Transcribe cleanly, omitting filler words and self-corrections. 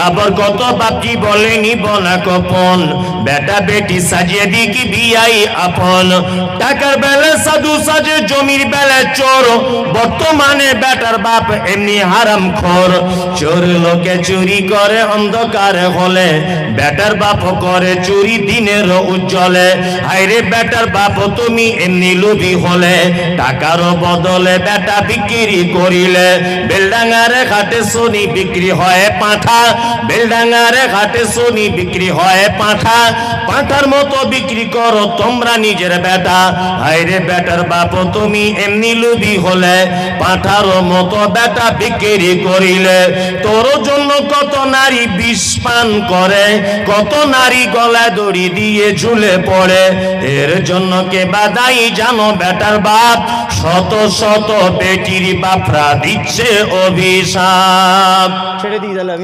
আবার কত বাপটি বলে নিব না কপন, বেটা বেটি সাজিয়ে দিকি বিয়াই আপন। টাকার বেলা সাধু সাজে, জমির বেলা চোর, বর্তমানে বেটার বাপ এমনি হারাম খোর। চোর লোকে চুরি করে অন্ধকার হলে, বেটার বাপ করে চুরি দিনের উজ্জ্বলে। হায়রে বেটার বাপ তুমি এমনি লোভী হলে, টাকার বদলে বেটা বিক্রি করিলে। বেলডাঙ্গারে ঘাটে শনি বিক্রি হয় পাঁঠা, বেলডাঙ্গারে ঘাটে শনি বিক্রি হয় পাঁঠা। পাঁঠার মতো বিক্রি করো তোমরা নিজের বেটা। হায়রে বেটার বাপ তুমি এমনি লোভী হলে, পাঁঠার মতো বেটা বিক্রি করিলে। তোর জন্য কত নারী বিষ পান করে, কত নারী গলায় দড়ি দিয়ে ঝুলে পড়ে। এর জন্য কে বাদাই জানো বেটার বাপ, শত শত বেটির বাপরা দিচ্ছে অভিশাপ। ছেড়ে দিয়ে